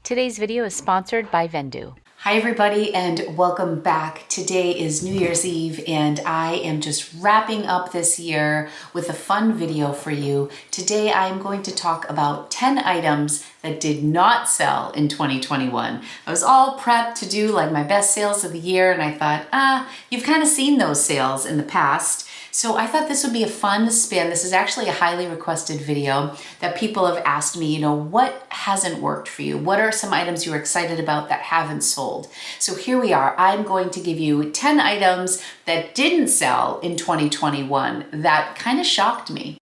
Today's video is sponsored by Vendoo. Hi everybody and welcome back. Today is New Year's Eve and I am just wrapping up this year with a fun video for you. Today I'm going to talk about 10 items that did not sell in 2021. I was all prepped to do like my best sales of the year and I thought, you've kind of seen those sales in the past. So I thought this would be a fun spin. This is actually a highly requested video that people have asked me, what hasn't worked for you? What are some items you're excited about that haven't sold? So here we are. I'm going to give you 10 items that didn't sell in 2021 that kind of shocked me.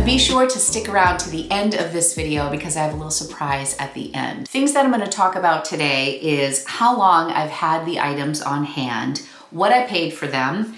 Be sure to stick around to the end of this video because I have a little surprise at the end. Things that I'm going to talk about today is how long I've had the items on hand, what I paid for them,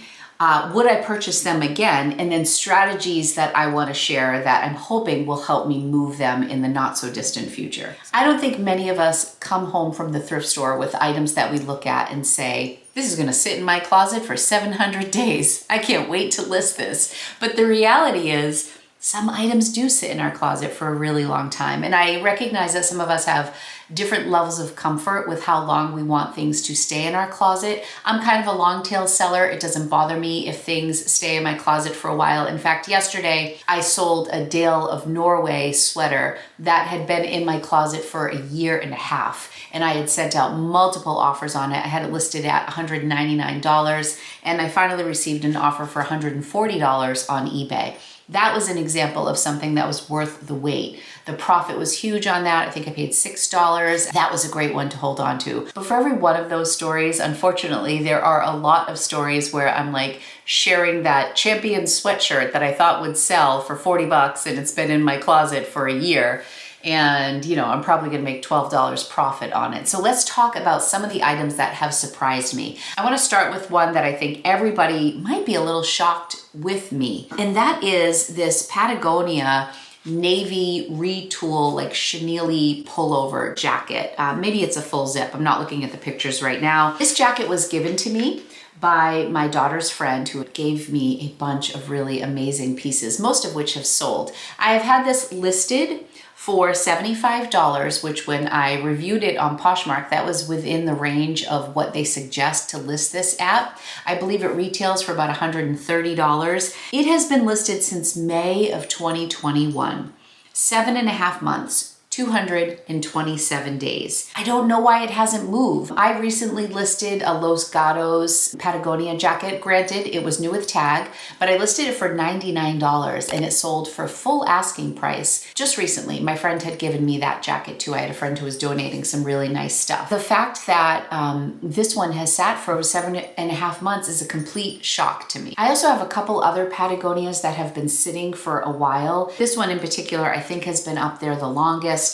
would I purchase them again, and then strategies that I want to share that I'm hoping will help me move them in the not so distant future. I don't think many of us come home from the thrift store with items that we look at and say, this is going to sit in my closet for 700 days. I can't wait to list this. But the reality is, some items do sit in our closet for a really long time. And I recognize that some of us have different levels of comfort with how long we want things to stay in our closet. I'm kind of a long tail seller. It doesn't bother me if things stay in my closet for a while. In fact, yesterday I sold a Dale of Norway sweater that had been in my closet for a year and a half. And I had sent out multiple offers on it. I had it listed at $199 and I finally received an offer for $140 on eBay. That was an example of something that was worth the wait. The profit was huge on that. I think I paid $6. That was a great one to hold on to. But for every one of those stories, unfortunately, there are a lot of stories where I'm like sharing that Champion sweatshirt that I thought would sell for 40 bucks and it's been in my closet for a year. And I'm probably gonna make $12 profit on it. So let's talk about some of the items that have surprised me. I wanna start with one that I think everybody might be a little shocked with me. And that is this Patagonia navy retool, like chenille pullover jacket. Maybe it's a full zip. I'm not looking at the pictures right now. This jacket was given to me by my daughter's friend who gave me a bunch of really amazing pieces, most of which have sold. I have had this listed for $75, which when I reviewed it on Poshmark, that was within the range of what they suggest to list this at. I believe it retails for about $130. It has been listed since May of 2021, 7.5 months. 227 days. I don't know why it hasn't moved. I recently listed a Los Gatos Patagonia jacket. Granted, it was new with tag, but I listed it for $99 and it sold for full asking price just recently. My friend had given me that jacket too. I had a friend who was donating some really nice stuff. The fact that this one has sat for over 7.5 months is a complete shock to me. I also have a couple other Patagonias that have been sitting for a while. This one in particular, I think has been up there the longest.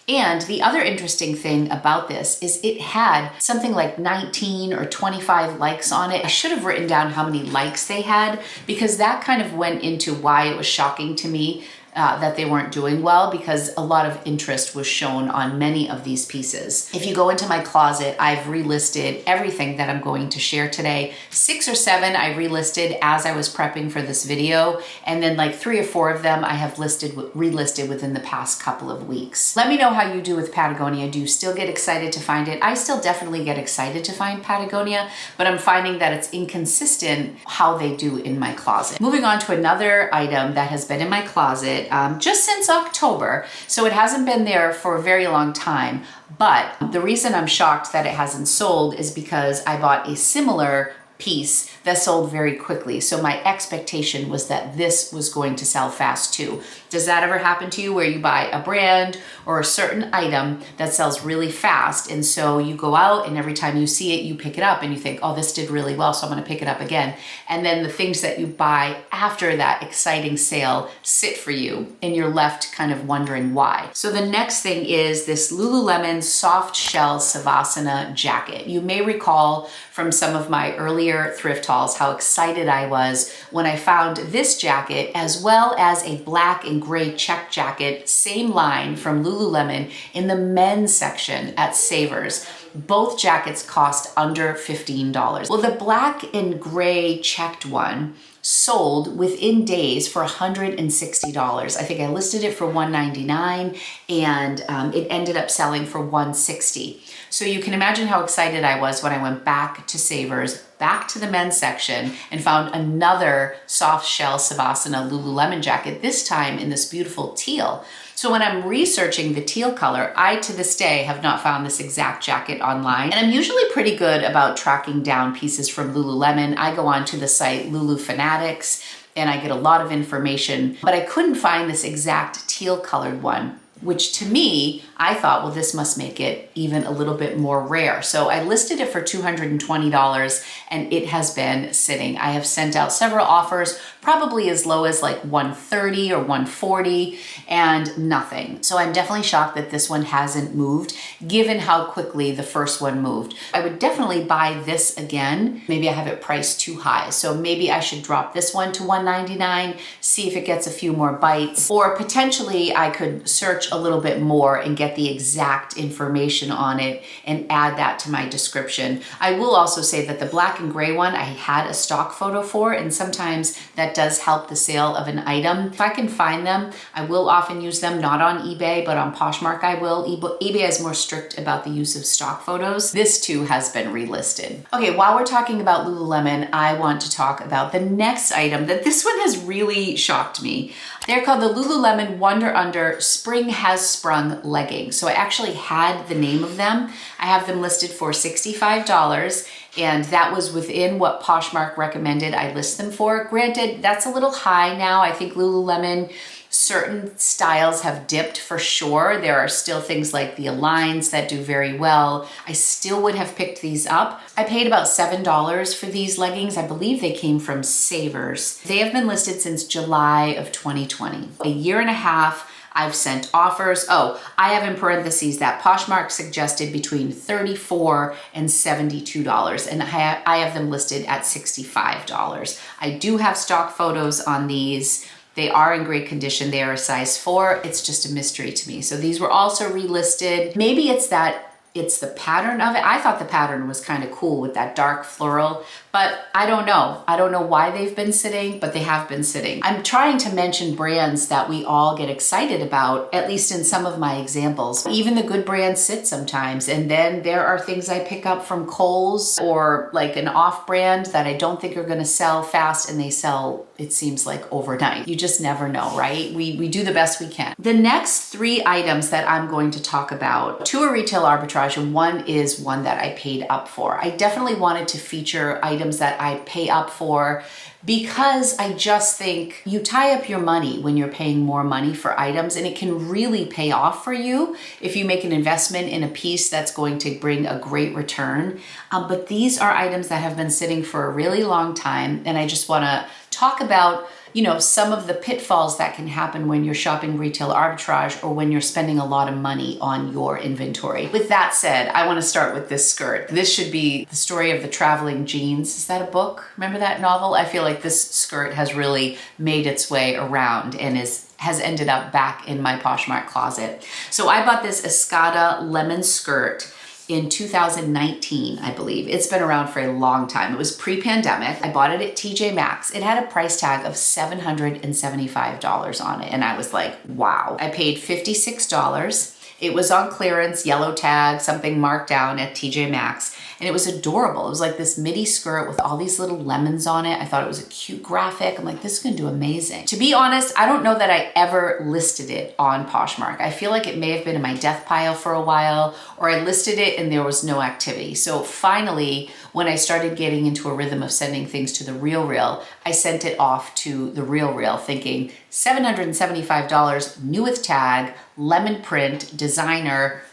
And the other interesting thing about this is it had something like 19 or 25 likes on it. I should have written down how many likes they had because that kind of went into why it was shocking to me that they weren't doing well, because a lot of interest was shown on many of these pieces. If you go into my closet, I've relisted everything that I'm going to share today. 6 or 7 I relisted as I was prepping for this video, and then like 3 or 4 of them I have relisted within the past couple of weeks. Let me know how you do with Patagonia. Do you still get excited to find it? I still definitely get excited to find Patagonia, but I'm finding that it's inconsistent how they do in my closet. Moving on to another item that has been in my closet just since October. So it hasn't been there for a very long time, but the reason I'm shocked that it hasn't sold is because I bought a similar piece that sold very quickly. So my expectation was that this was going to sell fast too. Does that ever happen to you where you buy a brand or a certain item that sells really fast, and so you go out and every time you see it, you pick it up and you think, oh, this did really well, so I'm gonna pick it up again. And then the things that you buy after that exciting sale sit for you and you're left kind of wondering why. So the next thing is this Lululemon soft shell Savasana jacket. You may recall from some of my earlier thrift pitfalls, how excited I was when I found this jacket, as well as a black and gray check jacket, same line from Lululemon, in the men's section at Savers. Both jackets cost under $15. Well, the black and gray checked one sold within days for $160. I think I listed it for $199 and it ended up selling for $160. So you can imagine how excited I was when I went back to Savers, back to the men's section, and found another soft shell Savasana Lululemon jacket, this time in this beautiful teal. So when I'm researching the teal color, I to this day have not found this exact jacket online. And I'm usually pretty good about tracking down pieces from Lululemon. I go onto the site Lulu Fanatics and I get a lot of information, but I couldn't find this exact teal colored one, which to me, I thought, well, this must make it even a little bit more rare. So I listed it for $220 and it has been sitting. I have sent out several offers, probably as low as like $130 or $140 and nothing. So I'm definitely shocked that this one hasn't moved, given how quickly the first one moved. I would definitely buy this again. Maybe I have it priced too high. So maybe I should drop this one to $199, see if it gets a few more bites, or potentially I could search a little bit more and get the exact information on it and add that to my description. I will also say that the black and gray one I had a stock photo for, and sometimes that does help the sale of an item. If I can find them, I will often use them, not on eBay, but on Poshmark I will. eBay is more strict about the use of stock photos. This too has been relisted. Okay, while we're talking about Lululemon, I want to talk about the next item that this one has really shocked me. They're called the Lululemon Wonder Under Spring Has Sprung leggings. So I actually had the name of them. I have them listed for $65, and that was within what Poshmark recommended I list them for. Granted, that's a little high now. I think Lululemon, certain styles have dipped for sure. There are still things like the Aligns that do very well. I still would have picked these up. I paid about $7 for these leggings. I believe they came from Savers. They have been listed since July of 2020. A year and a half. I've sent offers. Oh, I have in parentheses that Poshmark suggested between $34 and $72, and I have them listed at $65. I do have stock photos on these. They are in great condition. They are a size 4. It's just a mystery to me. So these were also relisted. Maybe it's the pattern of it. I thought the pattern was kind of cool with that dark floral, but I don't know. I don't know why they've been sitting, but they have been sitting. I'm trying to mention brands that we all get excited about, at least in some of my examples. Even the good brands sit sometimes, and then there are things I pick up from Kohl's or like an off brand that I don't think are gonna sell fast, and they sell, it seems like, overnight. You just never know, right? We do the best we can. The next 3 items that I'm going to talk about, 2 are retail arbitrage, and 1 is one that I paid up for. I definitely wanted to feature items that I pay up for because I just think you tie up your money when you're paying more money for items, and it can really pay off for you if you make an investment in a piece that's going to bring a great return. But these are items that have been sitting for a really long time, and I just want to talk about, you know, some of the pitfalls that can happen when you're shopping retail arbitrage or when you're spending a lot of money on your inventory. With that said, I want to start with this skirt. This should be The Story of the Traveling Jeans. Is that a book? Remember that novel? I feel like this skirt has really made its way around and has ended up back in my Poshmark closet. So I bought this Escada lemon skirt in 2019, I believe. It's been around for a long time. It was pre-pandemic. I bought it at TJ Maxx. It had a price tag of $775 on it. And I was like, wow. I paid $56. It was on clearance, yellow tag, something marked down at TJ Maxx. And it was adorable. It was like this midi skirt with all these little lemons on it. I thought it was a cute graphic. I'm like, this is gonna do amazing. To be honest, I don't know that I ever listed it on Poshmark. I feel like it may have been in my death pile for a while, or I listed it and there was no activity. So finally, when I started getting into a rhythm of sending things to the RealReal, I sent it off to the RealReal thinking $775, new with tag, lemon print, designer.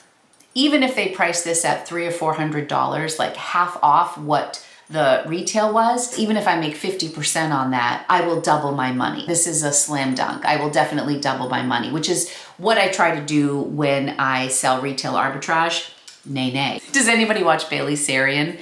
Even if they price this at $300 or $400, like half off what the retail was, even if I make 50% on that, I will double my money. This is a slam dunk. I will definitely double my money, which is what I try to do when I sell retail arbitrage. Nay, nay. Does anybody watch Bailey Sarian?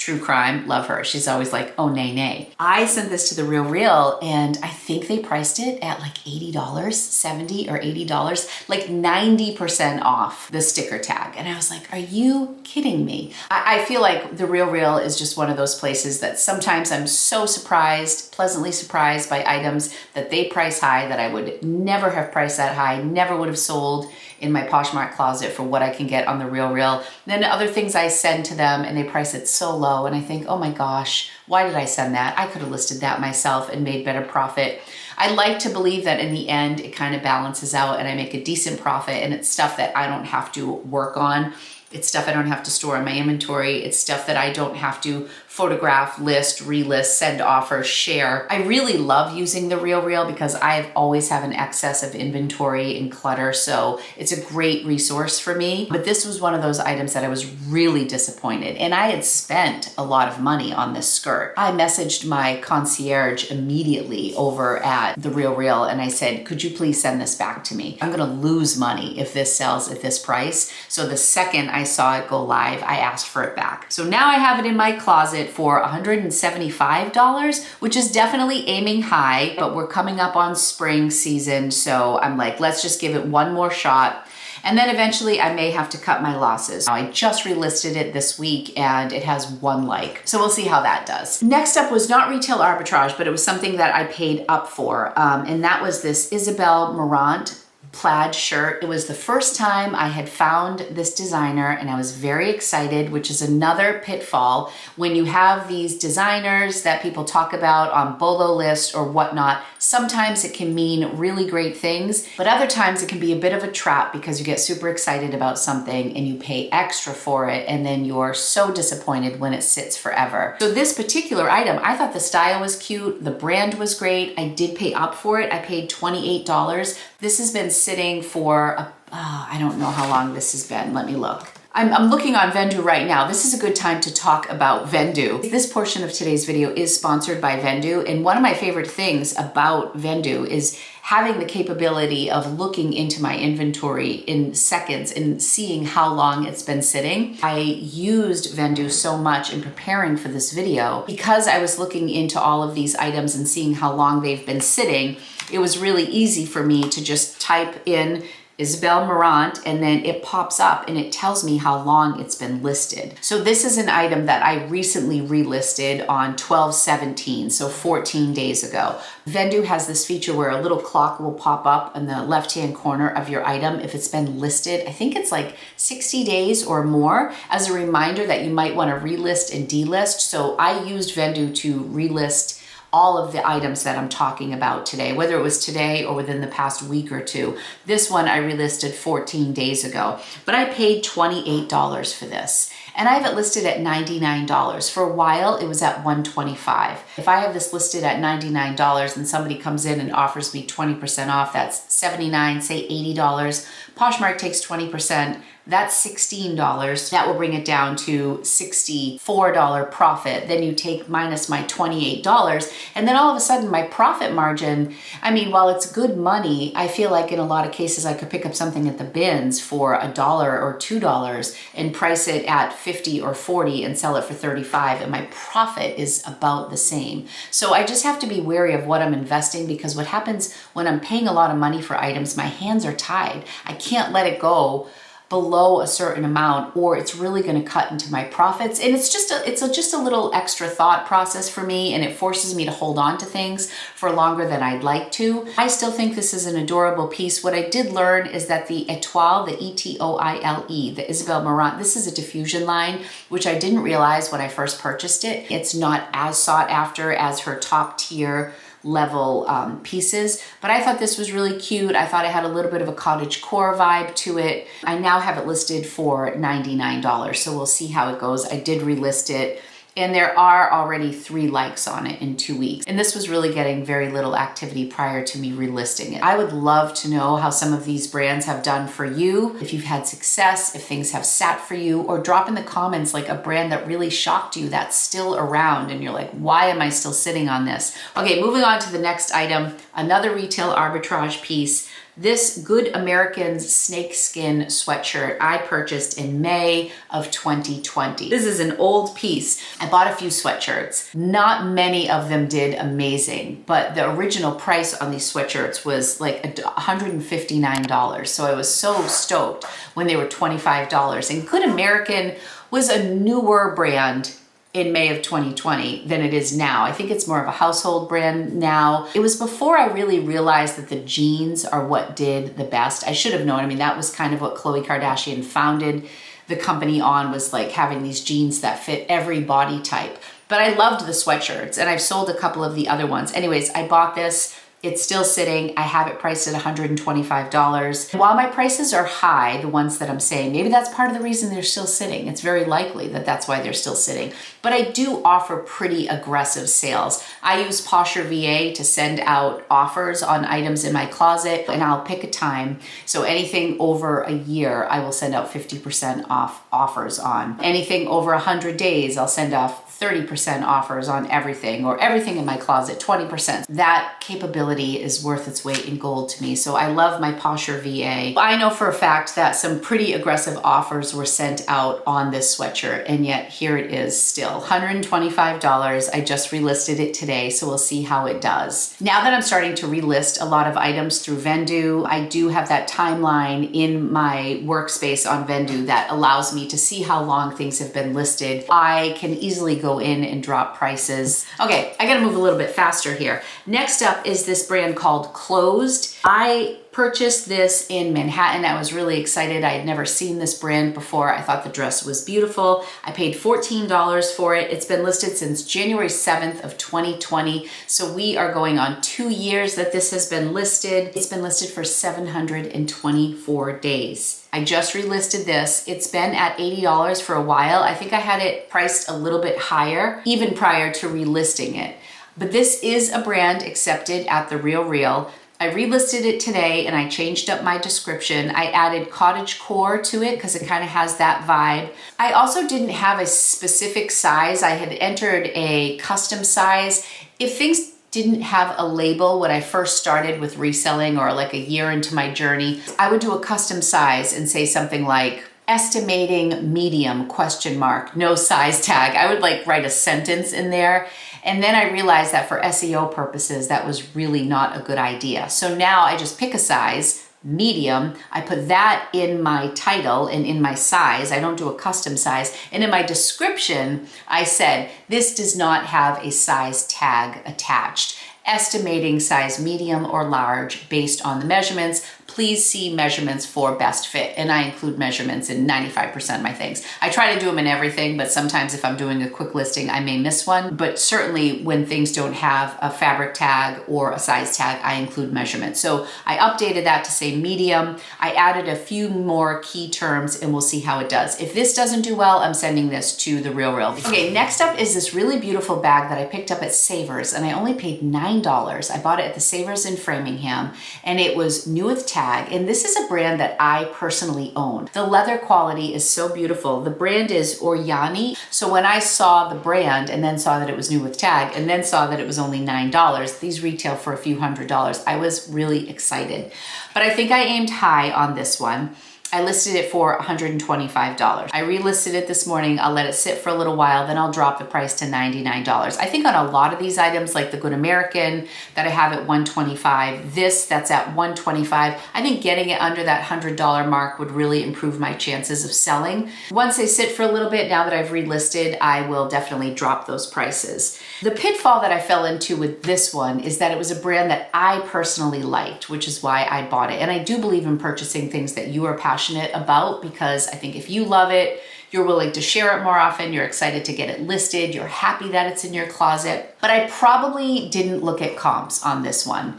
true crime, love her. She's always like, oh, nay, nay. I sent this to the Real, and I think they priced it at like $80, $70 or $80, like 90% off the sticker tag. And I was like, are you kidding me? I feel like the Real is just one of those places that sometimes I'm so surprised, pleasantly surprised by items that they price high that I would never have priced that high, never would have sold in my Poshmark closet for what I can get on the Real. Then other things I send to them and they price it so low, and I think, oh my gosh, why did I send that? I could have listed that myself and made better profit. I like to believe that in the end, it kind of balances out and I make a decent profit, and it's stuff that I don't have to work on. It's stuff I don't have to store in my inventory. It's stuff that I don't have to photograph, list, relist, send offers, share. I really love using the Real because I always have an excess of inventory and clutter, so it's a great resource for me. But this was one of those items that I was really disappointed, and I had spent a lot of money on this skirt. I messaged my concierge immediately over at the Real and I said, could you please send this back to me? I'm gonna lose money if this sells at this price. So the second I saw it go live, I asked for it back. So now I have it in my closet for $175, which is definitely aiming high, but we're coming up on spring season. So I'm like, let's just give it one more shot. And then eventually I may have to cut my losses. I just relisted it this week and it has 1 like. So we'll see how that does. Next up was not retail arbitrage, but it was something that I paid up for. And that was this Isabelle Morant plaid shirt. It was the first time I had found this designer and I was very excited, which is another pitfall when you have these designers that people talk about on Bolo list or whatnot. Sometimes it can mean really great things, but other times it can be a bit of a trap because you get super excited about something and you pay extra for it and then you're so disappointed when it sits forever. So this particular item, I thought the style was cute, the brand was great, I did pay up for it. I paid $28. This has been sitting for, I don't know how long this has been. Let me look. I'm looking on Vendoo right now. This is a good time to talk about Vendoo. This portion of today's video is sponsored by Vendoo, and one of my favorite things about Vendoo is having the capability of looking into my inventory in seconds and seeing how long it's been sitting. I used Vendoo so much in preparing for this video because I was looking into all of these items and seeing how long they've been sitting. It was really easy for me to just type in Isabelle Morant, and then it pops up and it tells me how long it's been listed. So this is an item that I recently relisted on 12/17, so 14 days ago. Vendoo has this feature where a little clock will pop up in the left-hand corner of your item if it's been listed. I think it's like 60 days or more as a reminder that you might want to relist and delist. So I used Vendoo to relist all of the items that I'm talking about today, whether it was today or within the past week or two. This one I relisted 14 days ago, but I paid $28 for this. And I have it listed at $99. For a while, it was at $125. If I have this listed at $99 and somebody comes in and offers me 20% off, that's $79, say $80. Poshmark takes 20%. That's $16. That will bring it down to $64 profit. Then you take minus my $28. And then all of a sudden my profit margin, I mean, while it's good money, I feel like in a lot of cases I could pick up something at the bins for $1 or $2 and price it at 50 or 40 and sell it for 35, and my profit is about the same. So I just have to be wary of what I'm investing, because what happens when I'm paying a lot of money for items, my hands are tied. I can't let it go below a certain amount or it's really going to cut into my profits. And it's just a little extra thought process for me, and it forces me to hold on to things for longer than I'd like to. I still think this is an adorable piece. What I did learn is that the Etoile, the E-T-O-I-L-E, the Isabelle Morant, this is a diffusion line, which I didn't realize when I first purchased it. It's not as sought after as her top tier level pieces, but I thought this was really cute. I thought it had a little bit of a cottagecore vibe to it. I now have it listed for $99, so we'll see how it goes. I did relist it, and there are already 3 likes on it in 2 weeks. And this was really getting very little activity prior to me relisting it. I would love to know how some of these brands have done for you, if you've had success, if things have sat for you, or drop in the comments like a brand that really shocked you that's still around and you're like, why am I still sitting on this? Okay, moving on to the next item, another retail arbitrage piece. This Good Americans snakeskin sweatshirt I purchased in May of 2020. This is an old piece. I bought a few sweatshirts. Not many of them did amazing, but the original price on these sweatshirts was like $159. So I was so stoked when they were $25. And Good American was a newer brand in May of 2020 than it is now. I think it's more of a household brand now. It was before I really realized that the jeans are what did the best. I should have known. I mean, that was kind of what Khloe Kardashian founded the company on, was like having these jeans that fit every body type. But I loved the sweatshirts, and I've sold a couple of the other ones. Anyways, I bought this. It's still sitting. I have it priced at $125. While my prices are high, the ones that I'm saying, maybe that's part of the reason they're still sitting. It's very likely that that's why they're still sitting. But I do offer pretty aggressive sales. I use Poshmark VA to send out offers on items in my closet, and I'll pick a time. So anything over a year, I will send out 50% off offers on. Anything over 100 days, I'll send off 30% offers on everything, or everything in my closet, 20%. That capability is worth its weight in gold to me. So I love my Poshmark VA. I know for a fact that some pretty aggressive offers were sent out on this sweatshirt, and yet here it is still, $125. I just relisted it today, so we'll see how it does. Now that I'm starting to relist a lot of items through Vendoo, I do have that timeline in my workspace on Vendoo that allows me to see how long things have been listed. I can easily go in and drop prices. Okay, I gotta move a little bit faster here. Next up is this brand called Closed. I purchased this in Manhattan. I was really excited. I had never seen this brand before. I thought the dress was beautiful. I paid $14 for it. It's been listed since January 7th of 2020. So we are going on 2 years that this has been listed. It's been listed for 724 days. I just relisted this. It's been at $80 for a while. I think I had it priced a little bit higher, even prior to relisting it. But this is a brand accepted at The RealReal. I relisted it today and I changed up my description. I added cottagecore to it because it kind of has that vibe. I also didn't have a specific size. I had entered a custom size. If things didn't have a label when I first started with reselling, or like a year into my journey, I would do a custom size and say something like estimating medium ? No size tag. I would like write a sentence in there. And then I realized that for SEO purposes, that was really not a good idea. So now I just pick a size, medium. I put that in my title and in my size. I don't do a custom size. And in my description, I said, this does not have a size tag attached. Estimating size medium or large based on the measurements. Please see measurements for best fit. And I include measurements in 95% of my things. I try to do them in everything, but sometimes if I'm doing a quick listing, I may miss one. But certainly when things don't have a fabric tag or a size tag, I include measurements. So I updated that to say medium. I added a few more key terms and we'll see how it does. If this doesn't do well, I'm sending this to The RealReal. Okay, next up is this really beautiful bag that I picked up at Savers, and I only paid $9. I bought it at the Savers in Framingham, and it was new with tag. And this is a brand that I personally own. The leather quality is so beautiful. The brand is Oriani. So when I saw the brand and then saw that it was new with tag and then saw that it was only $9, these retail for a few $100s. I was really excited. But I think I aimed high on this one. I listed it for $125. I relisted it this morning. I'll let it sit for a little while, then I'll drop the price to $99. I think on a lot of these items, like the Good American that I have at $125, this that's at $125, I think getting it under that $100 mark would really improve my chances of selling. Once they sit for a little bit, now that I've relisted, I will definitely drop those prices. The pitfall that I fell into with this one is that it was a brand that I personally liked, which is why I bought it. And I do believe in purchasing things that you are passionate about, because I think if you love it, you're willing to share it more often, you're excited to get it listed, you're happy that it's in your closet. But I probably didn't look at comps on this one,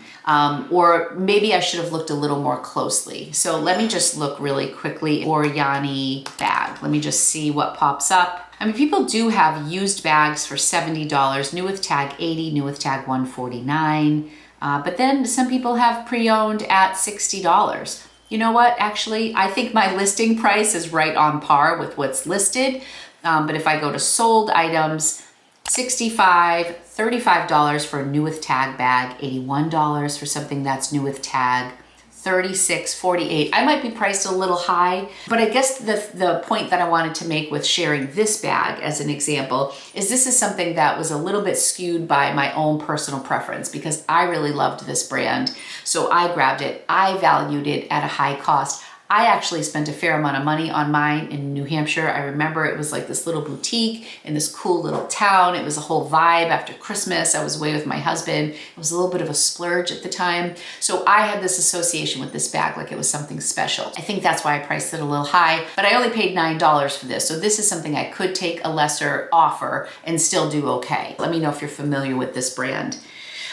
or maybe I should have looked a little more closely. So let me just look really quickly. Oriani bag. Let me just see what pops up. I mean, people do have used bags for $70, new with tag $80, new with tag $149. But then some people have pre-owned at $60. You know what? Actually, I think my listing price is right on par with what's listed. But if I go to sold items, $65, $35 for a new with tag bag, $81 for something that's new with tag, $36, $48. I might be priced a little high, but I guess the point that I wanted to make with sharing this bag as an example is this is something that was a little bit skewed by my own personal preference because I really loved this brand. So I grabbed it. I valued it at a high cost. I actually spent a fair amount of money on mine in New Hampshire. I remember it was like this little boutique in this cool little town. It was a whole vibe after Christmas. I was away with my husband. It was a little bit of a splurge at the time. So I had this association with this bag like it was something special. I think that's why I priced it a little high, but I only paid $9 for this. So this is something I could take a lesser offer and still do okay. Let me know if you're familiar with this brand.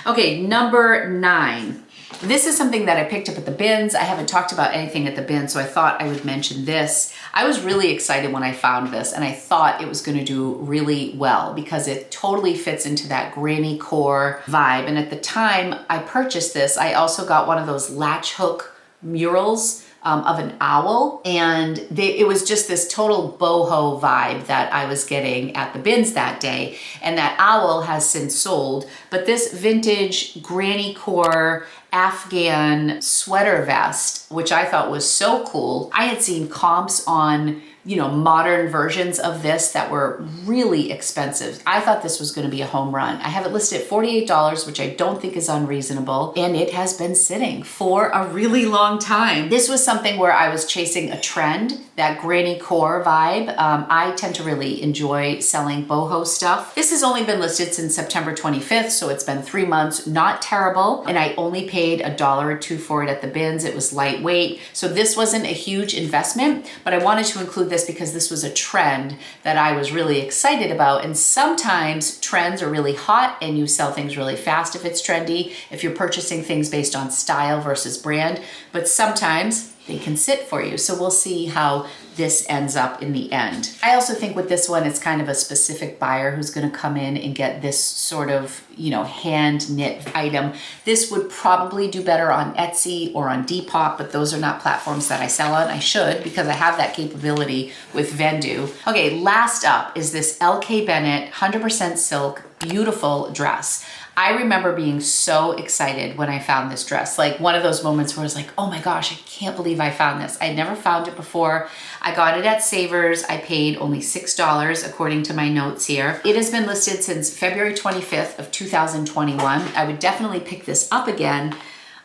Okay, number 9. This is something that I picked up at the bins. I haven't talked about anything at the bins, so I thought I would mention this. I was really excited when I found this, and I thought it was gonna do really well because it totally fits into that granny core vibe. And at the time I purchased this, I also got one of those latch hook murals of an owl, and it was just this total boho vibe that I was getting at the bins that day. And that owl has since sold, but this vintage granny core Afghan sweater vest, which I thought was so cool. I had seen comps on, you know, modern versions of this that were really expensive. I thought this was going to be a home run. I have it listed at $48, which I don't think is unreasonable, and it has been sitting for a really long time. This was something where I was chasing a trend, that granny core vibe. I tend to really enjoy selling boho stuff. This has only been listed since September 25th, so it's been 3 months, not terrible. And I only paid $1 or $2 for it at the bins. It was lightweight. So this wasn't a huge investment, but I wanted to include this because this was a trend that I was really excited about. And sometimes trends are really hot and you sell things really fast if it's trendy, if you're purchasing things based on style versus brand, but sometimes they can sit for you. So we'll see how this ends up in the end. I also think with this one, it's kind of a specific buyer who's gonna come in and get this sort of, you know, hand knit item. This would probably do better on Etsy or on Depop, but those are not platforms that I sell on. I should, because I have that capability with Vendoo. Okay, last up is this LK Bennett 100% silk, beautiful dress. I remember being so excited when I found this dress. Like one of those moments where I was like, oh my gosh, I can't believe I found this. I'd never found it before. I got it at Savers. I paid only $6 according to my notes here. It has been listed since February 25th of 2021. I would definitely pick this up again.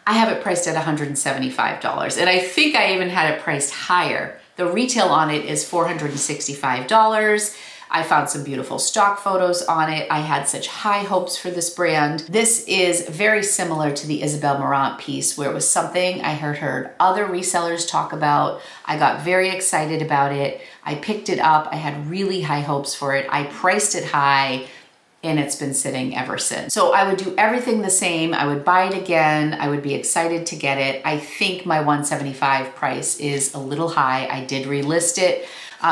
I have it priced at $175. And I think I even had it priced higher. The retail on it is $465. I found some beautiful stock photos on it. I had such high hopes for this brand. This is very similar to the Isabelle Morant piece where it was something I heard other resellers talk about. I got very excited about it. I picked it up. I had really high hopes for it. I priced it high and it's been sitting ever since. So I would do everything the same. I would buy it again. I would be excited to get it. I think my $175 price is a little high. I did relist it.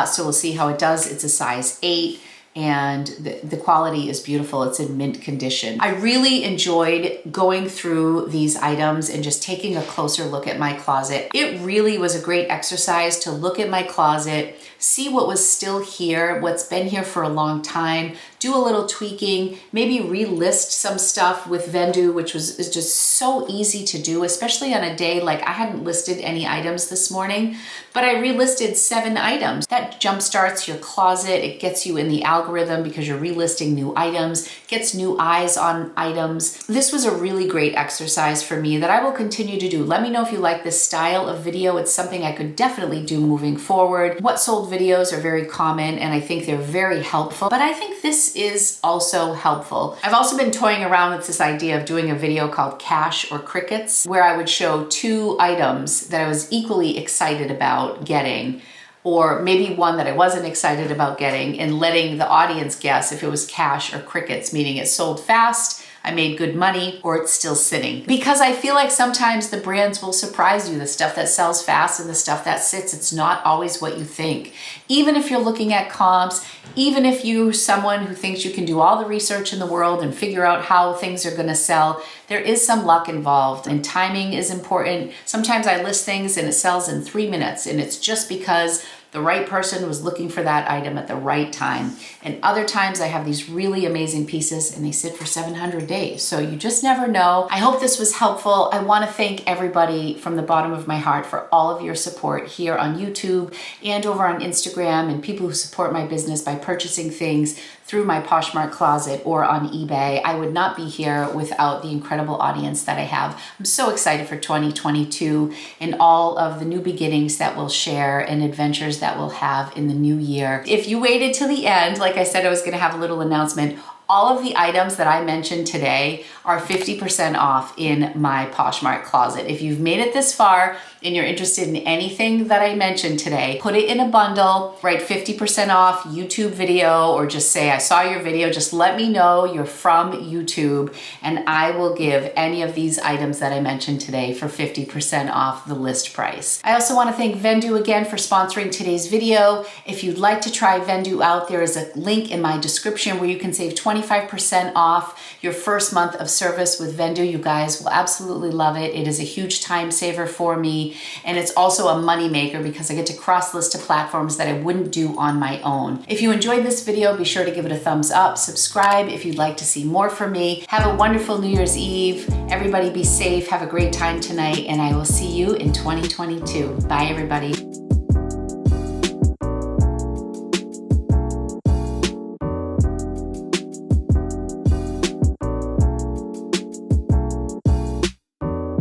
So we'll see how it does. It's a size 8 and the quality is beautiful. It's in mint condition. I really enjoyed going through these items and just taking a closer look at my closet. It really was a great exercise to look at my closet, see what was still here, what's been here for a long time, do a little tweaking, maybe relist some stuff with Vendoo, which is just so easy to do, especially on a day like I hadn't listed any items this morning, but I relisted 7 items. That jumpstarts your closet. It gets you in the algorithm because you're relisting new items, gets new eyes on items. This was a really great exercise for me that I will continue to do. Let me know if you like this style of video. It's something I could definitely do moving forward. What sold videos are very common and I think they're very helpful, but I think this is also helpful. I've also been toying around with this idea of doing a video called Cash or Crickets, where I would show 2 items that I was equally excited about getting, or maybe one that I wasn't excited about getting, and letting the audience guess if it was cash or crickets, meaning it sold fast, I made good money, or it's still sitting. Because I feel like sometimes the brands will surprise you. The stuff that sells fast and the stuff that sits, it's not always what you think. Even if you're looking at comps, even if you're someone who thinks you can do all the research in the world and figure out how things are gonna sell, there is some luck involved and timing is important. Sometimes I list things and it sells in 3 minutes and it's just because the right person was looking for that item at the right time. And other times I have these really amazing pieces and they sit for 700 days. So you just never know. I hope this was helpful. I want to thank everybody from the bottom of my heart for all of your support here on YouTube and over on Instagram, and people who support my business by purchasing things through my Poshmark closet or on eBay. I would not be here without the incredible audience that I have. I'm so excited for 2022 and all of the new beginnings that we'll share and adventures that we'll have in the new year. If you waited till the end, like I said, I was gonna have a little announcement. All of the items that I mentioned today are 50% off in my Poshmark closet. If you've made it this far and you're interested in anything that I mentioned today, put it in a bundle, write 50% off YouTube video, or just say, I saw your video, just let me know you're from YouTube, and I will give any of these items that I mentioned today for 50% off the list price. I also wanna thank Vendoo again for sponsoring today's video. If you'd like to try Vendoo out, there is a link in my description where you can save 25% off your first month of service with Vendoo. You guys will absolutely love it. It is a huge time saver for me, and it's also a money maker because I get to cross list to platforms that I wouldn't do on my own. If you enjoyed this video, be sure to give it a thumbs up, subscribe if you'd like to see more from me. Have a wonderful New Year's Eve. Everybody be safe, have a great time tonight, and I will see you in 2022. Bye everybody.